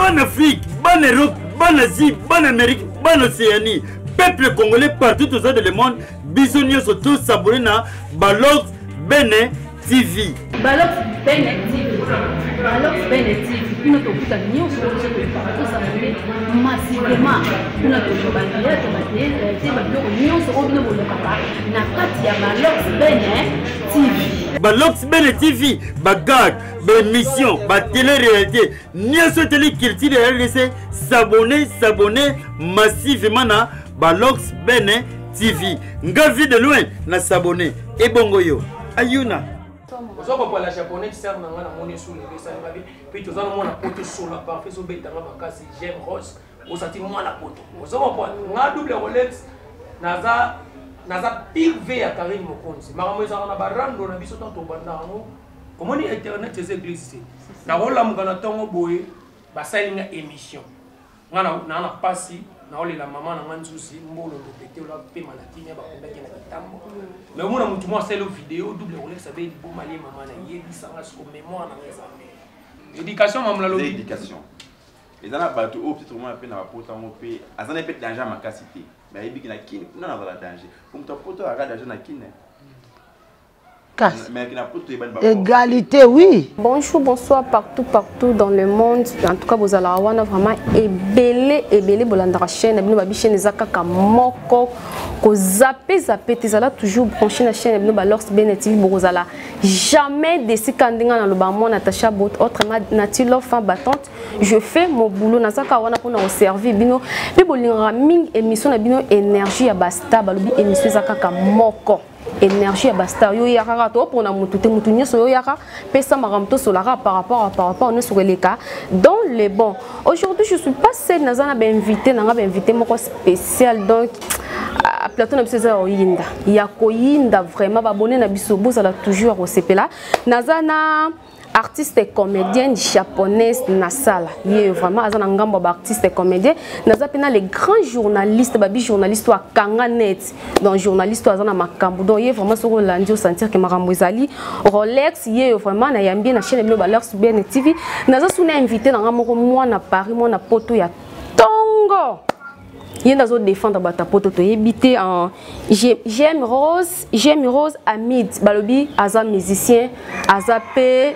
bonne Afrique, bonne Europe, bonne Asie, bonne Amérique, bonne Océanie. Peuple congolais partout aux autres du monde, bisognos surtout s'abonner à Balox Bene TV. Balox Bene TV. Balox Bene TV. Nous avons tout à l'heure sur le site s'abonner massivement. Nous avons tout à l'heure Balox Bene TV. Bagag, émission, télé-réalité. Nous sommes télé-culture et RDC. S'abonner massivement à Balox Bene TV. Ngavi de loin, na s'abonner. Et bongo yo. Ayuna. Vous avez la japonais qui sert dans la monnaie sous les dessins. Puis tu as un pote sur la parfait sur Bétara Bakasi, j'aime Rose. Vous avez moins la pote. Vous avez un double Rolex. Naza pire V à Karine Mokonzi. Maman est en barrando, na biso tanto bandano. Comment ni internet ces églises ici. Na rola mugana tongo boy, basali nga émission. Ngana na pasi. Na ole la maman na nganzusi mbolo do pété la pe malatine ba konda kena kitambo mais mona mutu mo selo vidéo double Rolex ça veut bo mali maman na yebi sanga ko mémoire na ngeza éducation mamla lo éducation et dans la bateau au peut-être moi pe na pota mo pe azana pe danger makasité mais yebi kina kin na na danger pour to poto aga danger na kin égalité, oui. Bonjour, bonsoir partout dans le monde. En tout cas, vous allez avoir vraiment ébélé, bolanda chaîne, abino chaîne ezaka moko, ko zappé, tezala toujours branché la chaîne abino Balox Bene TV, vous allez jamais décider kandinga na lobamo Natacha Bot, autrement natilo femme battante. Je fais mon boulot nazaka wana pour nous servir bino, bibolinga ming émission na bino énergie ya basta, balobi émission zaka moko. Énergie à basta yo yaka to pour na mutu te mutu nyoso yo yaka pesa maramto solara par rapport on est sur les cas dans les bons. Aujourd'hui je suis pas seule nazana ba invité moko spécial donc à plateau na biso oyinda ya koyinda vraiment ba abonné na biso bozala toujours au CPLA nazana artiste et comédienne japonaise Nasala. Il est vraiment un artiste et comédien. Nazapena les grands journalistes, babi journaliste à Kanganet, donc journaliste à Makambu. Donc il est vraiment sur l'andio sentir que Marambouzali Rolex, il est vraiment na yambi na chaîne de Balox Bene TV. Naza suna invité dans moi na Paris, moi na poto ya Tongo. Il y a des défendre bata poto to yebité en j'aime Rose Hamid Balobi aza musicien azapé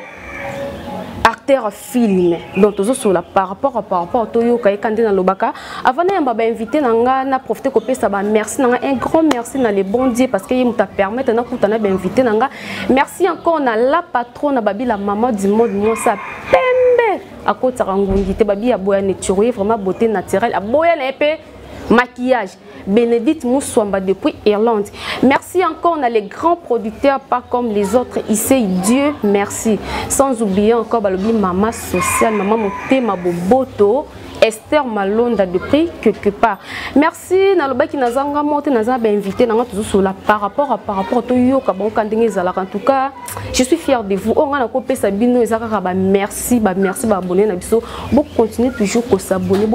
acteur film donc toujours sur la par rapport toyo kay kandé na lobaka avant na ba invité nanga na profiter ko pesa ba merci nanga un grand merci na les bon Dieu parce que il m'a permettre na kutana ba invité nanga merci encore na la patronne babi la maman du monde moi ça pembe à côté rangungi te babi ya boya naturel vraiment beauté naturelle a boya na épée maquillage Bénédicte Moussouamba depuis Irlande. Merci encore, on a les grands producteurs, pas comme les autres ici. Dieu merci. Sans oublier encore Balobi Maman Sociale, Maman Moté Maboboto, Esther Malonda depuis quelque part. Merci Naloba qui nous a invité toujours sur la par rapport à Toyo Kabon Kandenge Zalak. En tout cas, je suis fière de vous. On a coupé Sabino et Zaka merci abonner na biso. Vous continuez toujours à s'abonner,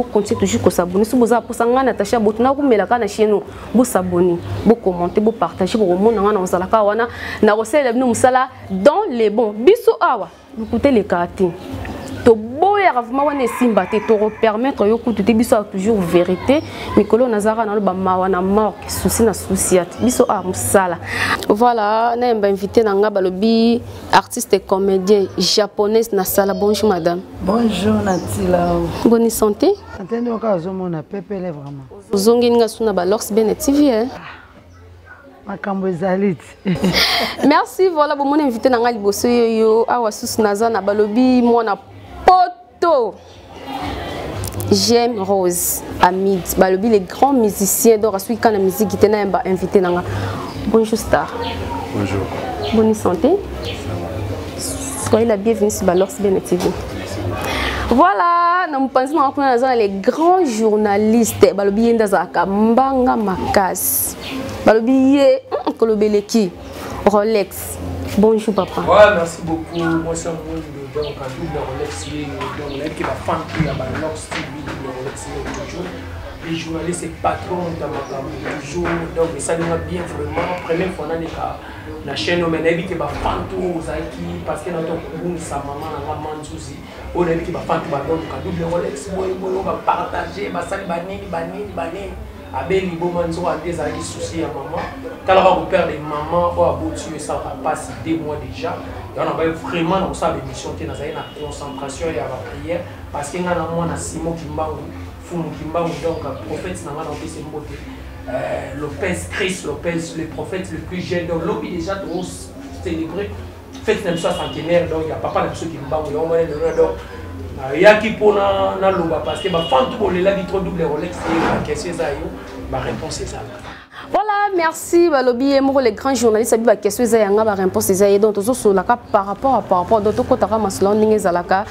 Si vous avez pour ça Natacha Botna vous mettez la chez nous, vous s'abonner, vous commenter, vous partager, vous remonter na Zalaka wana na recette nous musala dans les bons. Biso awa, vous écoutez les caractères. To boya ravuma wana simba te to permettre yo kutu te biso toujours vérité mikolo nazara na ba mawana mort souci na souciat biso a musala voilà na mba invité nanga balobi artiste et comédien japonaise na sala. Bonjour madame. Bonjour Natila. Bonne santé. Santé no ka zo mona pepele vraiment. Zongi nga suna Balox Bene TV hein. Makambo ezaliti. Merci voilà bon mon invité nanga liboso yo awa sus naza na balobi mona poto. J'aime Rose Hamid balobi les grands musiciens donc celui quand la musique qui tena invité nanga. Bonjour star. Bonjour. Bonne santé. Soyez la bienvenue sur Balox Bene TV. Voilà, nous pensons que les grands journalistes balobi yenda zaka mbanga makas. Balobi kolobeleki Rolex. Bonjour papa. Ouais, merci beaucoup. Moi c'est un de Rolex qui va fan de Balox TV de Rolex toujours. Les journalistes et patrons de toujours donc ça nous a bien vraiment première fois dans la chaîne on m'a dit que va fan tout parce que notre sa maman na manzuzi on a vu qu'il va faire tout le double Rolex, on va partager, va salir banini. Abel Liboman a des amis soucis à maman. Quand on va perdre des mamans, on va tuer ça, on va passer 2 mois déjà. Et on va vraiment dans ça l'émission, on a une concentration et la prière. Parce qu'il y a un Simon Kimbangu, Foumou Kimbangu, donc prophète, Lopez, Chris Lopez, le prophète le plus jeune. Donc l'objet déjà trop célébré. Fête même ça centenaire, donc il n'y a pas de ceux qui Kimbangu, on va le donc. Il y a qui pour na loba parce que ma femme tout le la trop double Rolex et la question ça yo ma réponse est ça. Voilà, merci Balobi et les grands journalistes abi ba question ça yanga ba réponse ça et donc tout sur la par rapport d'autres côté ka maslo ninge zalaka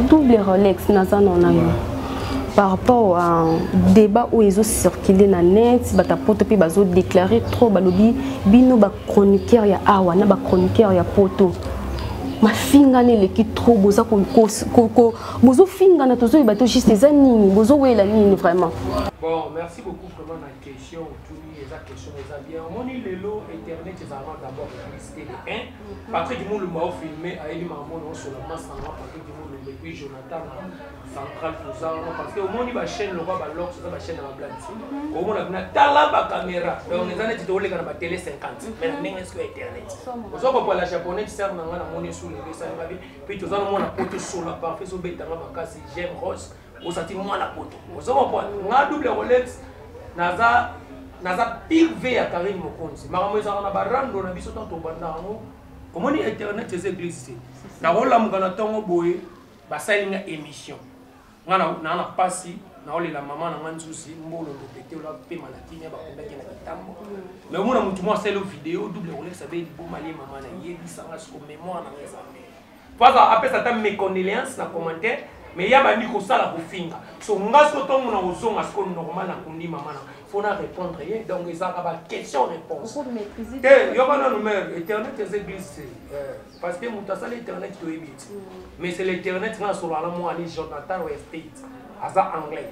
double Rolex naza non ayo par rapport à débat où ils ont circulé na net bata poto puis bazo déclarer trop Balobi bino ba chroniqueur ya awa na ba chroniqueur ya poto ma finga ne leki trop boza ko bozo finga na tozo bato juste les anini bozo wela nini vraiment. Bon, merci beaucoup vraiment la question tout les questions les bien mon lelo internet c'est d'abord publicité de 1 Patrick Dimou le m'a filmé a élu maman sur la masse en Patrick Dimou le puis Jonathan central tout ça parce que au monde ba chaîne le roi ba lox ça ba chaîne na blanti au monde a tala ba caméra donc les années tu dois les na ba télé 50 mais na ninga sur internet ozo ko pour la japonais sert na ngana moni sur les ça na bi puis tu zana mona poto sur la parfait so beta ba kasi j'aime rose osati mwana poto ozo ko nga double Rolex naza pire V ya Karine Mokonzi makambo ezala na barando na biso tanto banda ngo komoni internet les églises na rola mugana tongo boye basalinga émission ngana na pasi na ole la maman na nganzusi mbolo ndopete la pe malatini ba kondaki na kitambo mais mona mutu mo selo vidéo double Rolex abe bo mali maman na yebisa ngasko mémoire na ngezambe parce après ça ta mes condoléances na commentaire mais ya bandi ko sala ko finga so ngasko tongo na ozonga sko normal na kundi maman faut na répondre donc ils ont ba question réponse et yo kana numéro internet les églises parce que mutasala internet to ebit mais c'est l'internet na sur la mo ali Jonathan West State aza anglais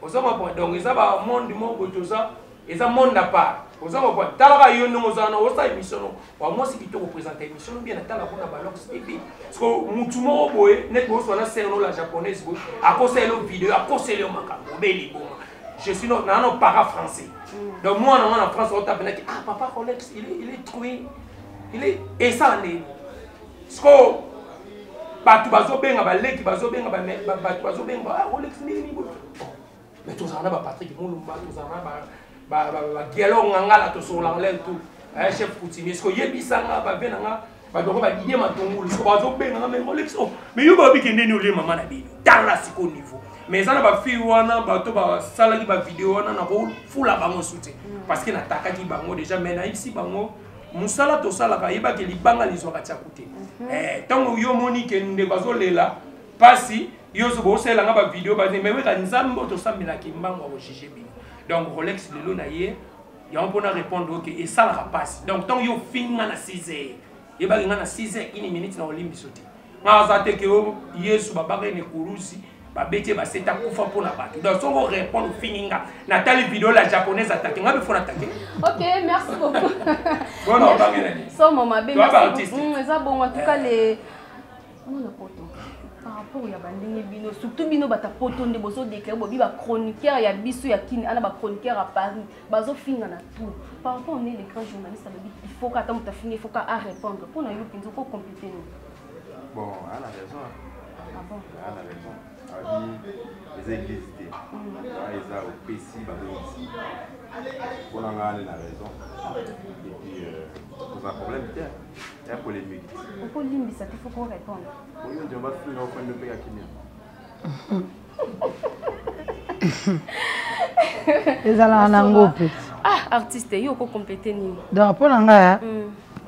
ozoma point donc ils ont ba monde mo botoza ils ont monde à part ozoma point talaka yo ngozana osa émission wa mo si kito représenter émission bien atala kuna ba lox TV so mutu mo boye net bo so na serno la japonaise bo akose lo vidéo akose le makambo beli boma. Je suis non para français. Donc moi en France on tape ah papa Rolex il est trouvé il est et ça né. Sko ba tu bazo benga ba leki bazo benga ba bazo benga ah Rolex ni bo. Mais tout ça na ba Patrick Mulumba tout ça na ba dialogue ngala to sur l'anglais tout. Chef coutumier sko yebisanga ba benanga ba doko ba didier matongulu sko bazo benga mais Rolex mais yo ba bikende ni ole maman na bino dans la siko niveau. Mais ça n'a pas fait wana bato ba salaki ba vidéo wana na ko fula bango soutien parce que na takaki bango déjà mais na ici bango musala to sala ka yeba ke libanga lizo ka tsakuté tango yo moni ke nde bazolela pasi yo zo bo sala nga ba vidéo ba mais we ka nzambo to sambela ki mbango ko jije bino donc Rolex lelo na ye ya on peut répondre OK et ça la passe donc tant yo finga na 6h yeba nga na 6h 1 minute na olimbi sauté nga za te ke yo yesu ba ba ne kurusi ba bete ba seta kufa pour la batte donc on va répondre fininga Nathalie vidéo la japonaise attaquer nga be faut attaquer. OK, merci beaucoup. Bon on va gagner so mama be merci. Ça bon en tout cas les on a poto par rapport ya bandenge bino surtout bino bata poto nde bozo déclarer bobi ba chroniqueur ya biso ya kini ana ba chroniqueur à Paris bazo finga na tout par rapport on est les grands journalistes il faut qu'attendre ta finir il faut qu'à répondre pour na yo pinzo ko compléter nous. Bon, elle a raison. Ah bon. Elle a raison. Les églises, ils ont au PC, pour la raison. Et puis, c'est un problème, il y a polémique. Pourquoi l'imbi, ça il faut qu'on réponde. Oui, on va finir au point de paix à Les alango. Ah, artiste, il faut compléter nous. Donc, pour l'anga,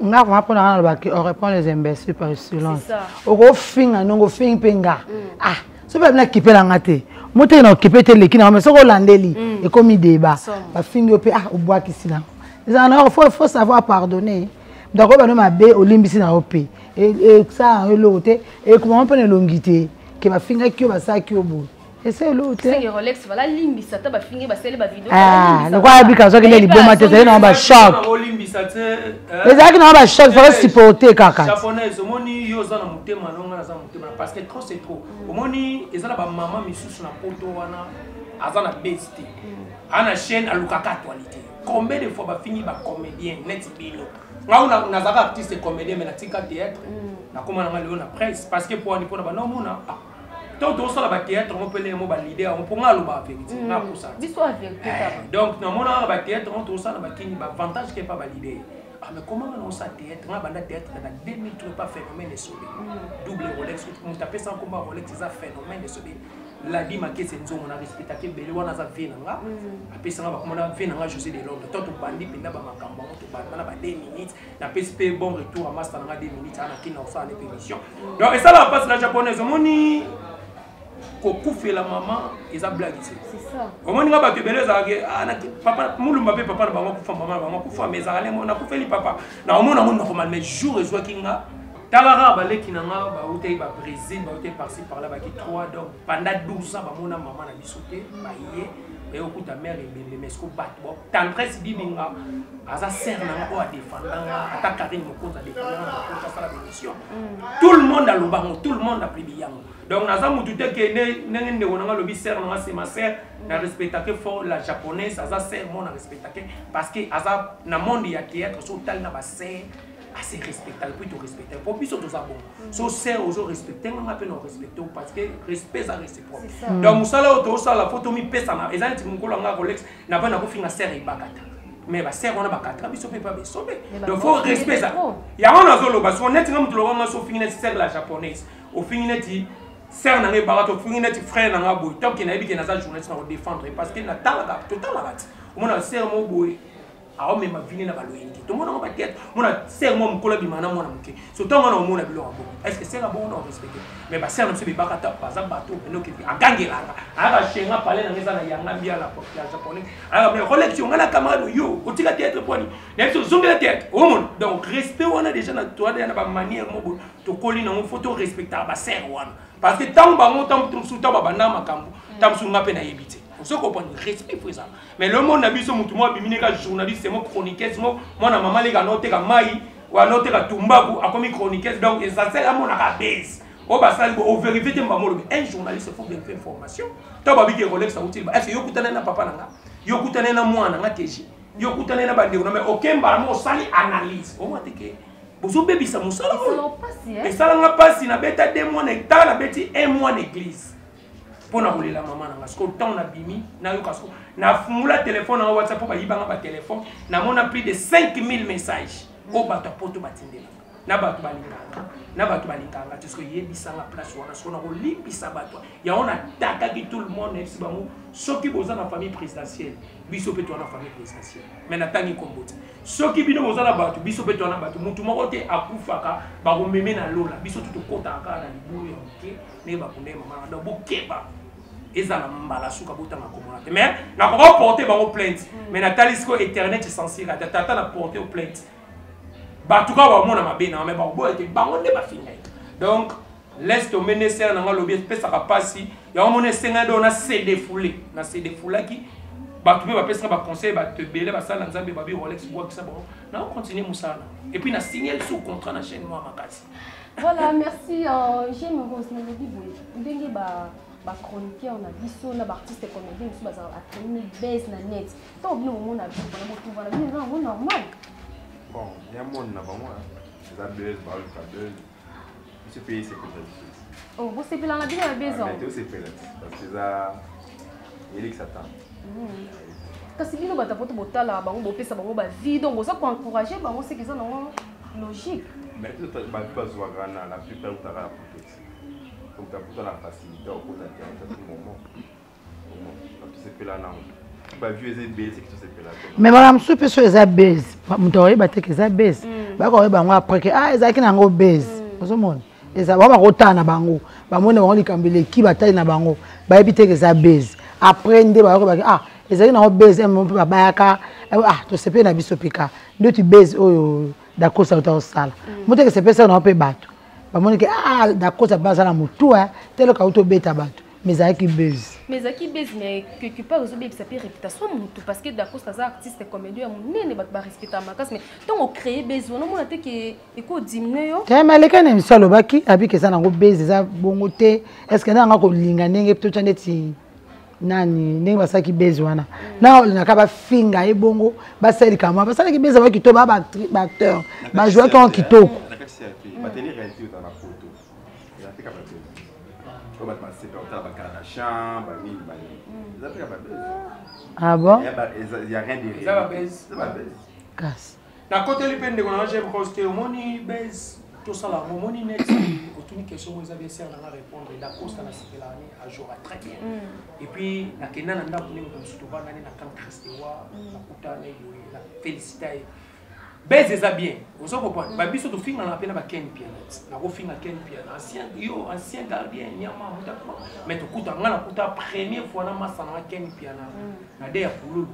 on répond les imbéciles par silence. C'est ça. On finga, on finga penga. Ah. So ba na kipe la ngate moto na kipe te leki na mais so ko landeli et comme il débat ba fingo pe ah obwa kisina il faut savoir pardonner donc ba no mabe olimbisi na ope et ça l'autre et comment on peut ne longité que ba finga ki ba sa ki obo et c'est l'autre c'est Rolex voilà limbisa ta ba finga ba sele ba vidéo ah le quoi bi ka so ke le liboma te na ba choc ça c'est les amis n'ont pas choc faut supporter kaka japonais au moni yo za na mutema nonga za mutema parce que trop c'est trop au moni ezala ba maman misusu na poto wana azana besti ana chaîne à lukaka actualité combien de fois ba fini ba comédien net bilo nga na zaka artiste comédien mais na tika théâtre na comment na leo na presse parce que pour ni pour na ba non mona tout ça la théâtre on peut les mots leader on peut ngalo ba vérité na pour ça l'histoire vérité donc na mona ba théâtre on tout ça na ba kini ba avantage que pas valider ah mais comment on ça théâtre na banda théâtre na 2003 pas phénomène de soleil double Rolex on taper sans combat Rolex ça phénomène de soleil la dit ma que c'est nzongo na respecter que beli wana za vina nga apesa nga ba komona vina nga José de Londres toto bandi pinda ba makambo to banda na ba 2 minutes na PSP bon retour à master nga 2 minutes ana kina ça les émission donc et ça la passe la japonaise moni kokufe la maman eza blague c'est ça omoni nga ba tebele za ke ana papa mulumba pe papa na bango kufa maman bango kufa mais za ale mo na kufeli papa na omona mo na mal mais jour ezwa kinga talaka baleki na nga ba utei ba Brésil ba utei par-ci par-là ba ki 3 donc pendant 12 ans ba mona maman na bisoté ba yé et au coup ta mère et mesco bat bon tendresse bibinga aza sert na nga o a défendre nga ata Karine Mokonza défendre nga pour ça la émission tout le monde a lobango tout le monde a pris biyango donc naza mutu te ke ne ne wona nga lobi sert na c'est ma sœur na respecta que fort la japonaise aza sert mon na respecta que parce que aza na monde ya théâtre so tal na ba sœur assez respectable plutôt respectable pour plus autres bon so sert aux respecter on appelle non respecter parce que respect ça réciproque donc musala auto ça la photo mi pesa na ezali ti mukolo nga Rolex na pas na ko finga sert ibakata mais ba sert on a ba 4 biso pe pas biso donc faut respect ça ya on a zolo ba so net nga mutu lo nga so finga sert la japonaise au finga ti sert na ngai barato finga ti frère na nga boy tant que na ebi ke na za journaliste na défendre parce que na talaka total la rat o mona sert mo boy aho me mavini na baloyingi to mona ba tête mona ser mo mkola bi mana mona mke so to mona mona bilo abo est-ce que c'est la bonne on respecter mais ba ser na se ba kata pa za bato no ke agangelanga aga shenga pale na ngeza na yanga bia la pop ya japonais aga me collection ngana camarade yo otika tête poni na so zombe la tête o mon donc respect on a déjà na toi na ba manière mo to koli na mo photo respecter ba ser wana parce que tant ba mo tant sous ta ba banda makambo tant sous ngape na yebite on comprend respect pour ça mais le monde a vu son mutumo bimine ka journaliste c'est mon chroniqueur moi na maman les ga noter ka mai ou noter ka tumbaku a comme chroniqueur donc ça c'est à mon ka base o ba ça o vérifier te mbamolo un journaliste faut bien faire formation to ba bi ke Rolex a utile est-ce yo kutana na papa nanga yo kutana na mwana nga teji yo kutana na bande mais aucun ba mo sali analyse o mo teke bozo bebisa musala et ça nga passe na beta 2 mois na ta na beti 1 mois en église pour na rouler la maman na parce que temps na bimi na yo kasko na fungula téléphone na WhatsApp pour ba yibanga ba téléphone na mona plus de 5000 messages o bato poto batindela na bato balinganga parce que yebisa na place wana so na ko limbisa bato ya on attaque qui tout le monde est bango soki boza na famille présidentielle biso pe to na famille présidentielle mais na tangi kombote soki bino boza na bato biso pe to na bato mutu moko te akufaka ba ko meme na lola biso tout kota aka na libu ya ke ne ba kunde mama na bokeba ezala mbala suka botanga komona te mais na ko porter bango plainte mais na talisco éternel censure tata na porter plainte ba tout cas ba mona mabena mais ba bo ete bango ne ba finga donc laisse tomber nécessaire na lobby pesa ka pasi ya mona senga do na cd foulé ki ba tout ba pesa ba conseil ba te belé ba sala nzambe ba bi Rolex bois qui ça bon na on continue musala et puis na signer sous contrat na chaîne moi makasi voilà merci j'aime Rose na lobby boy ndenge ba chroniqueur on a biso na artiste comédien biso baza atteindre base na net to bino mo na biso na motu wana bino na normal bon il y a monde na ba moi ça buzz ba le buzz ce pays c'est peut-être oh vous c'est plan la bino na besoin mais c'est peut-être parce que ça il est que ça tend kasi bino bata poto botala bango bopesa bango ba vie donc ça pour encourager bango c'est que ça non logique mais tout ba pas souvent grana la plupart où tu as la protection donc tu as plutôt la facilité au côté de tout moment c'est que là non ba vieux et belle c'est que c'est que là mais madame soupe so eza base mutori bateke eza base ba ko ba ngwa après que eza kina ngo base ozo mona eza ba ko tana bango ba mona ba likambele ki batali na bango ba ebiteke eza base après nde ba ko ba eza kina ngo base mo ba bayaka to sepe na biso pika ndo tu base oyo d'accord ça uta sala muteke sepe ça na pe bato ba mona ke d'accord ça basa na mutu telo ka uto beta bato mais eza ki base mais zaki base mais quelque part aux obéis ça peut réputation tout parce que d'accord ça artiste comédien mon ne ba respecter ma casse mais tant on créer base on mona te que eko diminuer yo mais les kana misalo lobaki abi ke ça na go base za bongo te est-ce que na nga ko linga ndenge to tchandeti nani ndenge basaki base wana na olingaka ba finga ebongo basali kama basali base ba kito ba acteur ba joueur qui ont kitoko ba télé réalité dans la photo ya fika ba base ko ba passer par ta ba Kardashian ba mini ba ça fika ba base ah bon il y a rien de ça va base ça va base casse na côté les peine de on a j'aime hoste moni base tout ça là moni net une question vous avez essayé de répondre d'accord ça la cité à jour très bien et puis na kena na ndako ningo surtout bana na kan Christewa na kutana na féliciter base ça bien vous comprenez ba biso to finga na pena ba Ken Pianet na ko finga Ken Pianet ancien gardien nyama mutakwa mais to kuta ngana kuta première fois na masana Ken Pianet na de ya pulu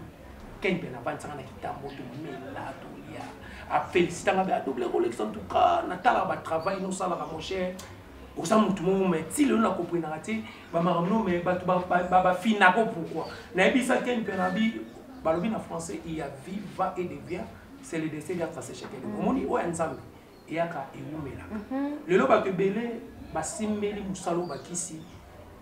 Ken Pianet ba tsanga na kitambo to mela to lia a féliciter na ba double Rolex en tout cas na tala ba travail nous ça la mon cher au ça mutu mo mais si le na comprendre raté ba maramno mais ba ba fina ko pourquoi na bi ça Ken Pianet bi ba lobi na français il y a vie va et devient c'est le décès de ça chez quelqu'un on dit ouais ensemble et aka ewumela le lo ba ke belé ba simbeli musalo ba kisi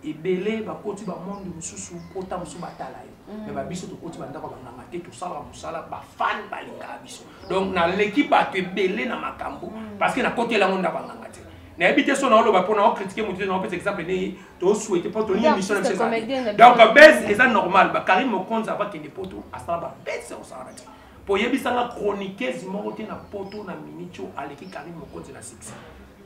et belé ba koti ba monde mususu pota musu batala mais ba biso to koti ba ndako ba nganga te to sala musala ba fan ba linga biso donc na l'équipe ba ke belé na makambo parce que na koti la monde ba nganga te na habité son na lo ba pona critiquer mutu na peut exemple ne to souhaiter pas to ni mission na ça donc base c'est normal ba Karim Mokonza ba ke ne poto asala ba base au sala te pour yebisanga chroniqueuse moko te na poto na minicho aleki Karim Mokonzi na 6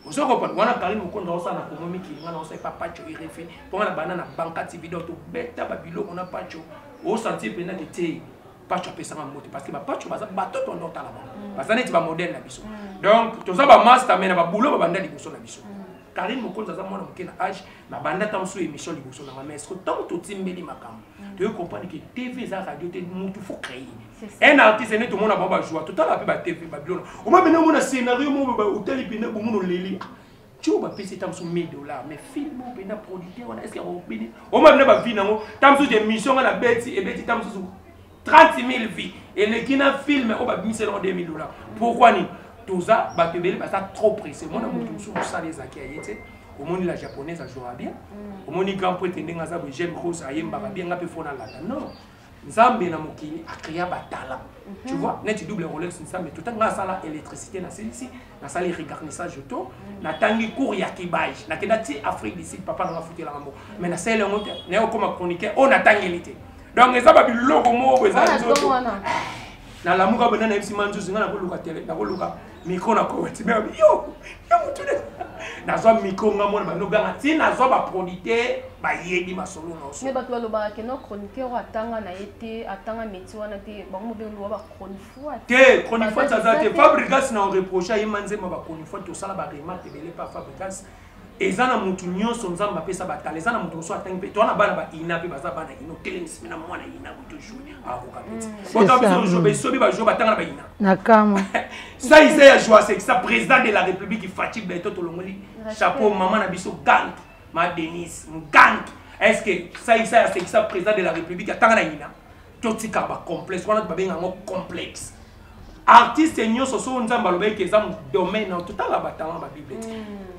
vous comprenez wana Karim Mokonzi osa na komomi ki ngana osa pa pacho irefe pour na bana na banka TV donc to beta ba biloko na pacho o sentir pena que te pacho pesanga moto parce que ba pacho baza bato to ndota la ba parce que ba modèle na biso donc to ça ba master mais na ba boulot ba banda liboso na biso Karim Mokonzi aza mwana moke na âge ba banda tamso émission liboso na mais est-ce que tant to timbeli makambo tu comprends que TV za radio te mutu faut créer un artiste n'est tout le monde a pas jouer tout à l'heure ba TV Babylone on va maintenant mon scénario mon ba hôtel pina bo mon leli tu vas payer tam sur $1000 mais film ou pina producteur on est-ce que on béni on va venir ba vie nango tam sur des missions à la bête et bête tam sur 30,000 vies et le kina film on va miser dans $2,000 pourquoi ni tout ça ba te belé parce que trop pressé mon amour tout sur ça les akiyete au monde la japonaise a joué bien au monde grand prêtre ndenga za j'aime rose ayemba bien ngape fona la non nzambe na mokili akria batala tu vois net double Rolex nzambe tout temps sala électricité na ici na sala regarnissage auto na tangi cours ya kibage na kenda ti Afrique d'ici papa na fouté la mambo mais na sala ngote na comme chroniqueur on attend elité donc ezaba biloko mo za zoto na la muka bana na MC Manzuzi ngana ko luka tele na ko luka micro na ko ti mais yo ya mutu de na zo micro ngamona ba no ganga ti na zo ba producteur ba yebi masolo no so mais ba to lo ba ke no chroniqueur atanga na été atanga métier wana te ba mo be lo ba chroniqueur te chroniqueur ça te Fabrikas na reprocher imanze ma ba chroniqueur to sala ba remarque belé pas Fabrikas ezana mutu nyonso nzamba pesa batala ezana mutu so atangi pe to na bana ba ina pe baza bana ino telens na mwana ina buto jouer a ko kapiti boto biso jo be sobi ba jo batanga ba ina nakama ça il sait jouer c'est ça président de la République qui fatigue beto to longoli chapeau maman na biso gang ma Denise gang est-ce que ça il sait c'est ça président de la République atanga na ina to tika ba complexe wana ba benga ngo complexe artiste nyonso so nzamba lobeki eza domaine na tout la batanga ba bible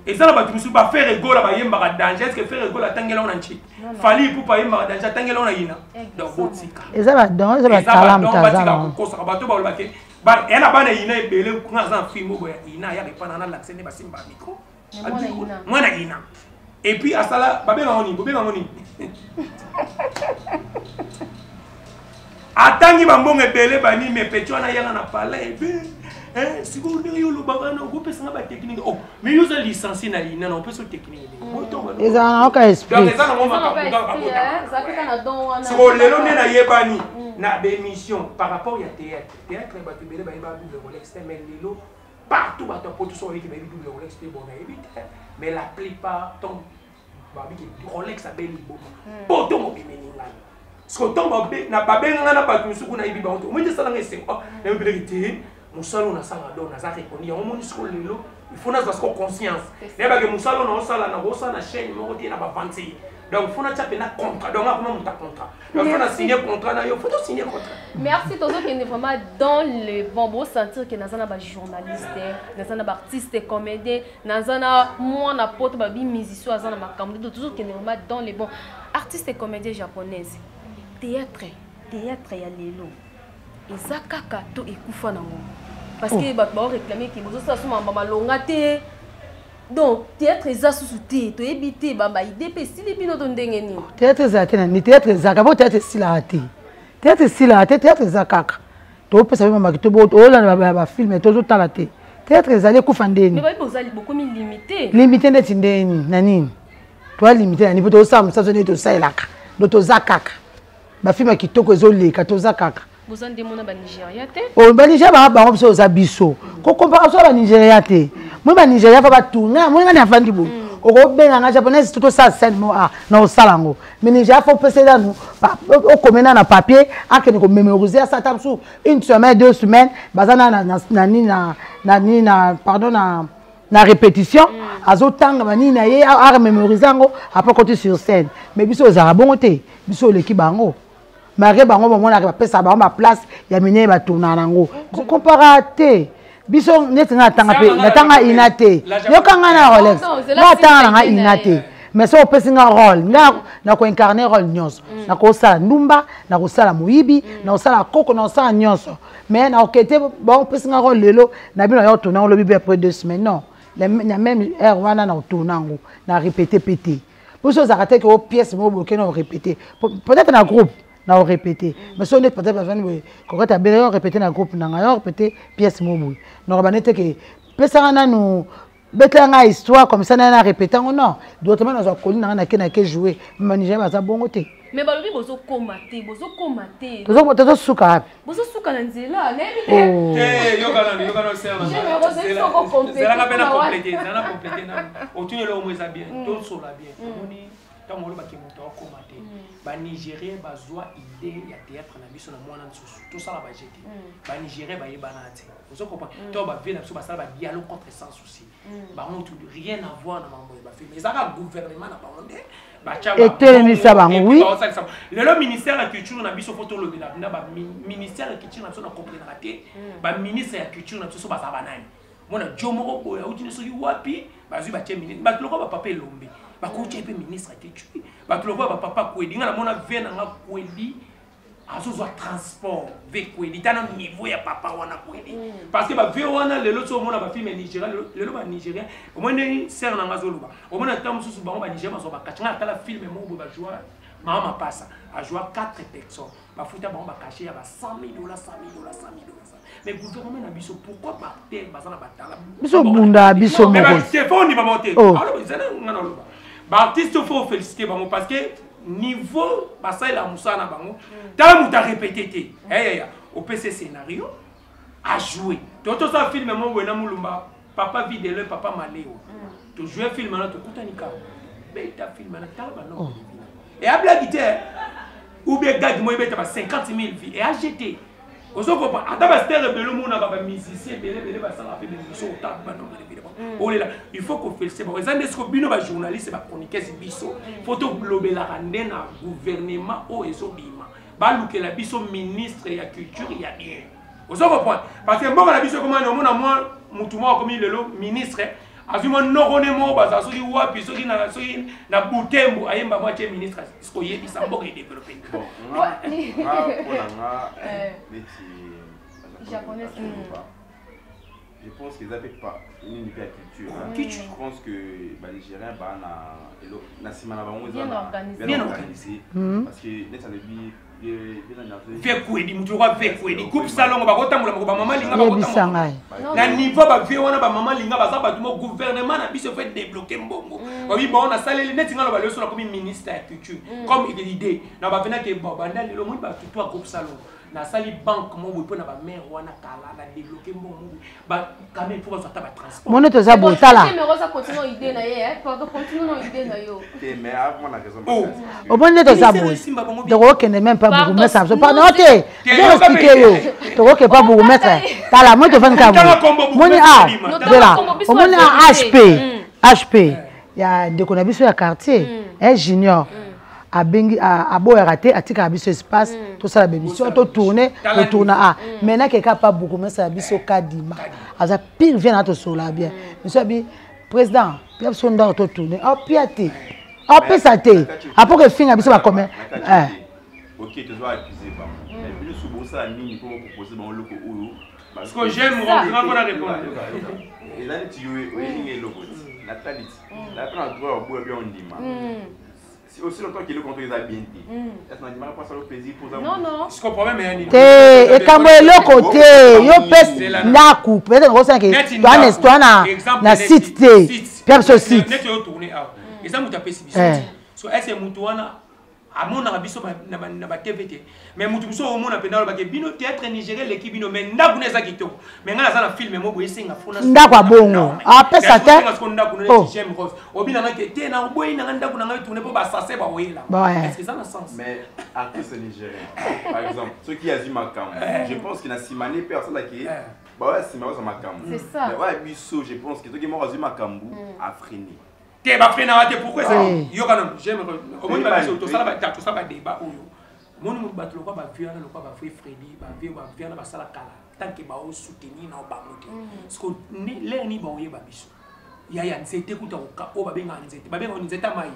et ça la batumisu ba faire rigolo ba yemba ka danger est-ce que faire rigolo tangela on nchi fali pour pas yemba ka danger tangela on ina donc botika eza ba donc eza ba talam tazana ko sa bato ba lobaki ba ela bana ina ebele ku ngaza film bo ina ya repana na l'accès ne ba simba micro mwana ina et puis asala ba benga ngoni atangi bambongo ebele bani me petio na yanga na palais si vous voulez yo lo bagana go pesa ba technique oh mais yo za licencié na ina na pesa technique eza na ka esprit donc eza na ngoma ka ça fait na don wana so lelo ne na yebani na émission par rapport ya théâtre ba tebele ba yeba double Rolex mais lelo partout ba to poto so yiki ba double Rolex te bon na évite mais la plupart tombe ba bi Rolex a beli bon poto mo bimeninga so tombe na babenga na ba tusuku na ibi ba on mo sala ngese oh na yebele musalo na sala do na za rekoni ya omoni sko lelo il faut na za sko conscience ne ba ke musalo na osala na chaîne mo ti na ba 26 Donc, il faut signer un contrat. Donc, on a un contrat. Donc, il faut signer un contrat. Il faut signer un contrat. Merci, Tozo, qui est vraiment dans le bon. Vous sentir que nous sommes des journalistes, nous sommes des artistes, comédiens, nous sommes moi, n'importe quel musicien, nous sommes des caméras, toujours qui est vraiment dans le bon. Artistes et comédiens japonaises, théâtre, il y a l'élo. Et ça, kaka, tout est couffa nango. Parce que les gens réclament que les autres sont malongate. Donc, théâtre est sous-souté, tu es habité, baba, il dépêche, si les pinots ont dégainé. Théâtre zaté, ni théâtre zakabo, théâtre silaté. Théâtre silaté, théâtre zakak. Tu peux savoir que tu peux filmer, tu peux talaté. Théâtre zalé koufandé. Mais vous avez beaucoup limité. Limité n'est indéni, nani. Tu as limité, ni pour ça, ça sonne tout ça et là. D'autres zakak. Ma fille m'a quitté que zolé, kato zakak. Vous avez demandé à Nigeria. Oh, Nigeria, bah, on s'est abisso. Qu'on compare ça à Nigeria, moi, Nigeria, va tourner. Moi, on a fait du beau. Au bien, en japonais, c'est tout ça, c'est non, salango. Mais Nigeria, faut passer là, nous, au commun, dans papier, à que nous mémoriser ça tape sur une semaine, 2 semaines, bazana pardon, na répétition, à autant que na ye à mémoriser après côté sur scène. Mais biso aux arabonté, biso l'équipe bango. Maré bango bon na pas ça ba place ya minye ba tourna nango comparaté biso netinga tanga pe natanga inate yo kanga na Rolex na tanga na inate mais ça opesi nga rôle na ko incarner rôle nyonso na ko sala ndumba na ko sala muyibi na ko sala koko na sala nyonso mais na okete ba opesi nga rôle lelo na bino yo tourna lo bibi après 2 semaines non la même heure wana na tourna ngo na répéter péter pour ça ça raté que aux pièces mo bloqué na répéter peut-être na groupe na répéter mais si on est peut-être besoin de quand tu as bien répéter dans groupe na répéter pièce mobu non banete que pesa na nous betanga histoire comme ça na répéter non d'autres na za koli na ke jouer manager ba za bongo te mais balobi bozo commater tozo suka na nzela eh yo kana c'est la pena compléter na compléter na otunye lo mweza bien tout sola bien oni tant on le baki moto commater ba Nigérien bazwa idée ya théâtre na biso na mwana nsusu tout ça la ba jeter ba Nigérien ba yebana te vous comprenez to ba vient na biso ba ça ba dialogue contre sans souci ba on tout rien à voir na mambo ba fait mais ça va gouvernement na bango ba cha ba oui le ministère de la culture na biso photo le na ba ministère de la culture na biso na comprendre raté ba ministre ya culture na biso ba ça ba nani mona jomo ko ya utini soki wapi ba zui ba tie ministre ba loko ba papa elombe ba ko tie pe ministre ya culture ba loko ba papa kwedi nga na mona vena nga kwedi azozo transport ve kwedi tana niveau ya papa wana kwedi parce que ba ve wana lelo so mona ba film Nigeria lelo ba Nigeria au moins ni ser na ngazo luba au moins tam susu ba Nigeria maso ba kachinga kala film mo ba joie mama passa a joué 4 personnes ba futa ba caché ya ba $100,000 mais gouvernement na biso pourquoi pas tel bazana batala biso bunda biso mais ba téléphone ni ba monter alors izana ngana luba ba artiste faut féliciter bango parce que niveau basa la musana bango tant muta répété té au PC scénario a joué toto ça film mo wena mulumba papa videle papa maléo to jouer film na to kutanika beta film na talaba non et à blague ou bien gars moi beta 50,000 vies et a jeté ozo ko pa ata ba star belo mona ba musicien belé ba sala fait des émissions au table non oh là il faut qu'on félicite bon ezande ce que bino ba journaliste ba chroniqueur biso photo global rande na gouvernement o ezo bima ba lukela biso ministre ya culture ya bien ozo comprendre parce que mbongo na biso comment on mona moi mutu mo comme lelo ministre azuma nokone mo baza soki wapi soki na Butembo ayemba moitié ministre ce ko yebi sa mbongo développer bon japonais je pense qu'ils n'avaient pas une unité à culture. Je pense que les Nigériens bien organisé. Parce que vekuedi mutu wa vekuedi coupe salon ba kotambola ko ba mama linga ba kotambola na niveau ba vie wana ba mama linga ba za ba tumo gouvernement na biso fait débloquer mbongo oui bon na saleli neti ngalo ba leso na comme ministre de la culture comme idée na ba vena ke ba banda lelo mo ba tuto a coupe salon na sali banque mo bo na ba mère wana kala na débloquer mbongo ba quand même pour ça ta ba transport mon to za bo sala mais rosa continue idée na ye pardon continue no idée na yo mais avant la raison au bon to za bo de rokene même pas beaucoup mais ça pas noter je expliquer yo to roke pas beaucoup mettre tala moi to fan ka moni a voilà au moni HP ya de konabiso ya quartier junior abengi aboya raté atika biso espace tout ça la bémission to tourner maintenant quelqu'un pas beaucoup mais ça biso kadima aza pire vient à to sola bien monsieur bi président puis son dans to tourner piaté peut ça té après que fin biso ba combien OK tu dois accuser pas mais plus sous ça ni pour proposer bon loko oyo parce que j'aime on va répondre et là tu es logo la tradition la prend droit au bout bien on dit si aussi longtemps qu'il est contre les habiletés est-ce qu'on n'a pas ça le plaisir pour non je comprends même rien et quand le côté yo pèse na coupe peut-être on sent que toi na site té puis sur site net yo tourner et ça muta pèse biso so est-ce que mutu wana amona biso na ba TVT mais mutu biso o mona pendant ba ke bino théâtre nigérien l'équipe bino mais ndaku neza kitoko mais ngana za na film mo boye singa fona ndaku abongo pesa te j'aime rose obina na ke te na boye na ndaku na ngai tourner pour ba sase ba wela est-ce que ça a sens mais artiste nigérien par exemple ceux qui azima makam je pense qu'il a simane personne là qui bah ouais c'est makam c'est ça mais ouais biso je pense que ceux qui mo azima makambu a freiné te ba freiner raté pourquoi ça yo kana j'aime au moins ba biso to ça ba débat oyo mon bato lokwa ba viana lokwa ba free Freddy ba viana ba sala kala tant que ba o soutenir na ba moté parce que les ni ba oye ba biso ya nzete kuta oka o ba benga nzete mai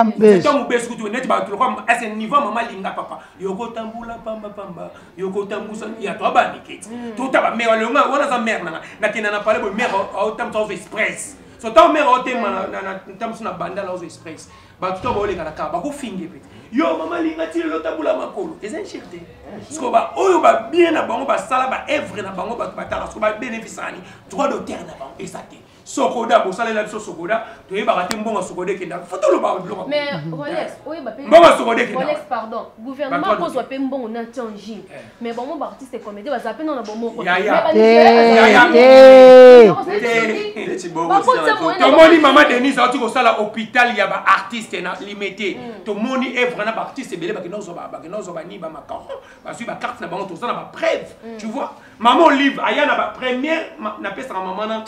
nzete mu besu kutu net ba to lokwa à ce niveau mama linga papa yoko tambula pamba yoko tambusa ya to ba niketi to ta ba mère longa wana za mère na kina na parler bo mère au tam to express so ta mère au tema na tam na banda la express ba to ba ole kana ka ba ko finge pe yo mama linga ti lo tabula makolo c'est un cherté parce que ba oyo ba bien na bango ba sala ba œuvre na bango ba tala parce que ba bénéficier droit d'auteur na bango exacté sokoda bo sala la sokoda to yeba ka te mbonga sokoda kenda photo lo ba lo mais Rolex oyo ba pe mbonga sokoda kenda Rolex pardon gouvernement pose wa pe mbongo na tangi mais bango ba artiste comédie ba zape na bon moko to moni mama Denise ati ko sala hôpital ya ba artiste na limité to moni œuvre na ba artiste belé ba kinozo ba ni ba makaro ba suit ba carte na bango to sala ba preuve tu vois maman livre aya na ba première na pesa maman na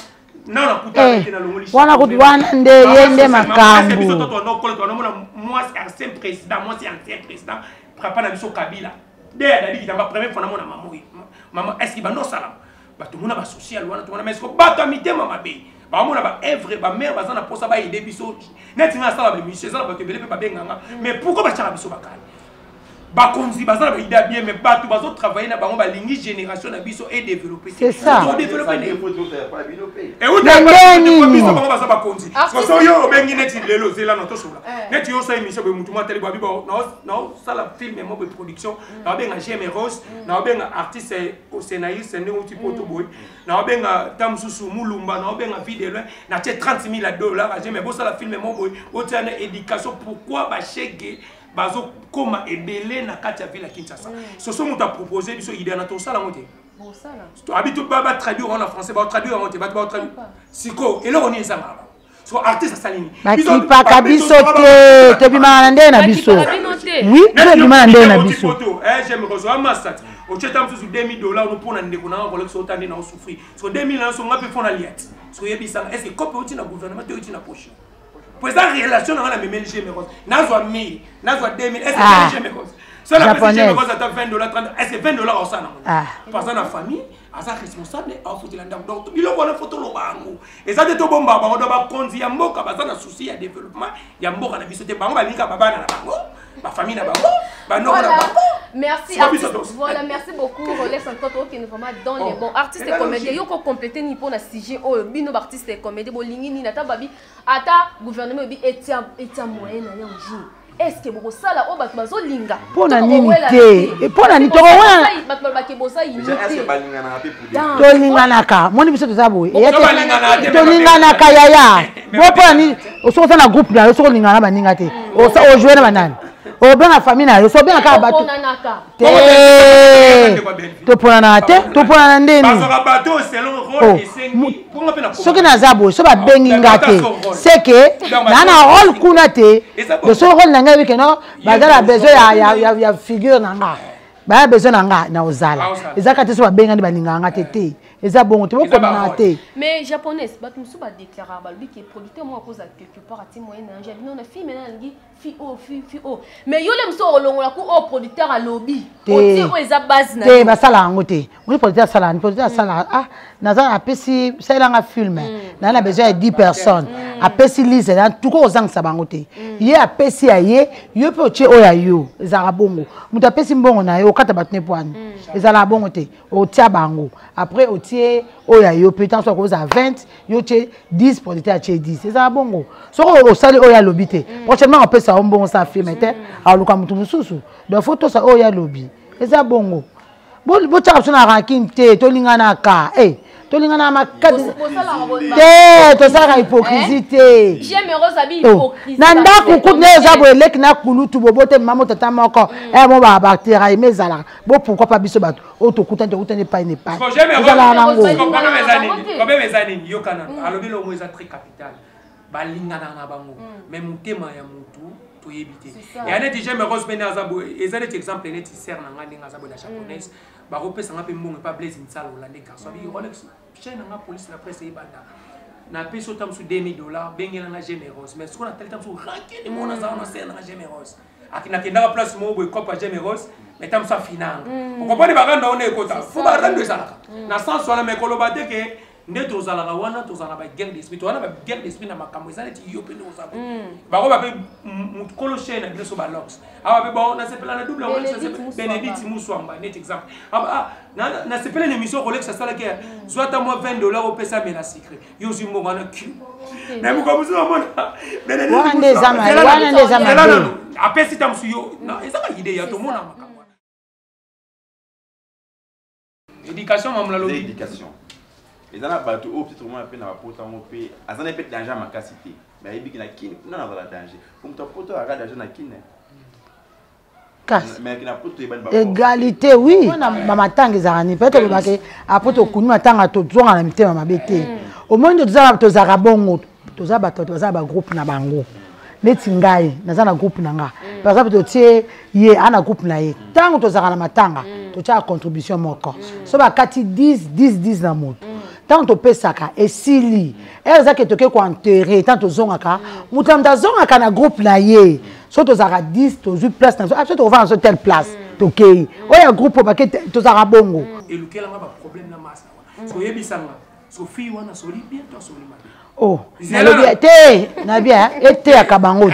na kuta na longoli wana kutu wana nde yende makambu biso to no kolo to no mona moi ancien président papa na biso Kabila de ya dali kitamba première fois na mona maman est-ce qu'il va no sala ba to mona ba social wana to mona mais est-ce que ba tamité mama be ba mona ba œuvre ba mère ba zana posa ba aider biso net na sala ba monsieur zana ba tebele pe ba benganga mais pourquoi ba chara biso ba kala ba konzi ba zana ba ida bien mais ba to ba zo travailler na bango ba lingi génération na biso et développer c'est ça développer il faut pas développer et où de biso bango ba za ba konzi parce que yo bengi net lelo zela no to sola net yo sa émission be mutu ma tele ba bi ba na sala film mo be production na benga J'aime Rose na benga artiste au scénariste ne uti poto boy na benga Tamsusu Mulumba na benga vidéo na tie $30,000 J'aime bo sala film mo boy o tiana éducation pourquoi ba chege bazo koma ebele na kati ya ville ya Kinshasa ce sont muta proposer biso idée na to sala ngote bon sala to habito ba traduire en français ba traduire en ngote ba traduire siko et là on est ça so artiste salini biso pa biso te bimana nde na biso oui te bimana nde na biso j'aime rejoindre Massat au chetam sous $2,000 no pona ndeko na ko lekso tande na souffrir so 2000 na so ngape fona liet so yebisa est-ce que copie uti na gouvernement te uti na poche président relation na même J'aime Rose nazwa 1000 nazwa 2000 est-ce que J'aime Rose ça la J'aime Rose ata $20 30 est-ce que $20 au sana parce que na famille asa responsable au faut la ndam donc biloko na photo lo bango et ça te to bomba bango do ba konzi ya mboka baza na souci ya développement ya mboka na biso te bango balinga babana na bango ma famille na bango ba no na bango merci voilà merci beaucoup Rolex encore qui nous vraiment dans les bons artistes et comédiens yo ko compléter ni pour na sujet o bino artistes et comédiens bolingi ni na ta babi ata gouvernement bi etia moyen na yango est-ce que vous ça là au bato bazo linga pour na nimité pour na nitoro wana bato ba ke bosa yimité est-ce que balingana na pe pour to lingana ka moni biso to zabo to lingana ka yaya bo pa ni o so na groupe na so lingana ba ninga te o sa o jouer na banani o bien la famille na so bien ka bato to pona na te to pona na ndeni parce bato selon rôle et sengi pour ngapena so ke na zabo so ba bengi ngate c'est que na rôle kuna te de so rôle na ngabi ke no ba za la besoin ya figure na nga ba besoin na nga na ozala ezaka te so ba benga ni ba ninga ngate te eza bongo te ko na te mais japonais bato musu ba déclarer ba lui qui est producteur moi cause quelque part à moyen na j'ai non na film na ngi fi o mais yo le mso olongola ku o producteur à lobby oti o eza base na te basala ngote on producteur sala ah naza apesi sala nga film na besoin de 10 personnes apesi lise na tout ko ozang sabangote ye apesi aye yo pe otie oya yo ezara bongo muta apesi mbongo na yo kata batne poani ezala bongo te otia bango après otie oya yo pe tant soit ko za 20 yo tie 10 producteur tie 10 ezala bongo so ko sali oya lobby te prochainement on peut ça on bon ça film te aluka mutu mususu donc photo ça oya lobby ezala bongo bo tsa sona ranking te to lingana ka tolingana makadi te to saka hypocrisie te j'aime rosabi hypocrisie na ndako kuneza bo eleki na kulutu bobote mama tata moko mo ba bactéria emezala bo pourquoi pas biso bato o to kutante pas ne pas ezala nango combien mes années yokana alobi lo moza très capital balingana na bango mais mutema ya mutu to yebite et anet j'aime rose benazabo ezali exemple net sert na ngandi ngazabo la japonaise ba repesa ngape mbongo pas blaze insala hollandais garçon bi rolex chaîne na police la presse ibanda na peso tam su $2000 bengela na généreuse mais ce qu'on a tel tam su ranké ni mona za na scène na généreuse akina kenda place mo boy copa généreuse mais tam sa finanga on comprend ba randa on ekota faut ba randa ça na sens wala mais koloba te ke ndeto ozalaka wana tozala ba guerre d'esprit to wana ba guerre d'esprit na makambo ezali ti yo pe ndo zabu ba ko ba pe mukolo chaîne na biso ba lox awa pe bon na sepela na double Rolex Benedict Muswamba net exemple na sepela une émission Rolex ça sala ke soit à moi $20 au pesa mais la secret yo zimo wana ki na mu ko muso mona Benedict wana ndezama apesi tamsu yo na ezaka idée ya to mona makambo éducation mamla lo éducation. Les gens ont battu au petit moment à peine à porter un peu. À ça n'est pas d'argent à ma cité. Mais il y a qui non avoir la danger. Comme tu portes à d'argent à qui mais qui n'a pas de égalité oui. Maman tang ezarani peut-être que après to kunu matanga to zonga na mitema mabete. Au moins de zara to zara bongo to zaba to zaba groupe na bango. Neti ngai naza na groupe nanga. Par exemple to tie ye ana groupe na ye. Tango to zara na matanga to tia contribution moko. So ba kati 10 na moto. Tant to pesaka esili eza ke toke ko enterrer tant to zongaka mutamda zongaka na groupe na ye so to zara 10 to 8 place na so après to va en telle place toke oya groupe ba ke to zara bongo elukela nga ba problème na masa so yebisanga so fi wana so li bien to so li ma oh na bien été à Kabangot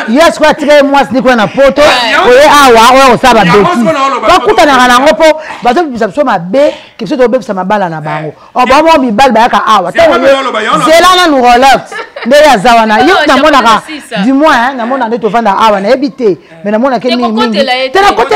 yes quoi très moi c'est quoi na poto oye awa o saba beti ba kuta na na ngopo bazo bisa so mabe ke so to be bisa mabala na bango o ba mo mi bal ba ka awa zela na no Rolex nde ya zawana yo na mona ka du moins na mona nde to vanda awa na ebité mais na mona ke ni te na côté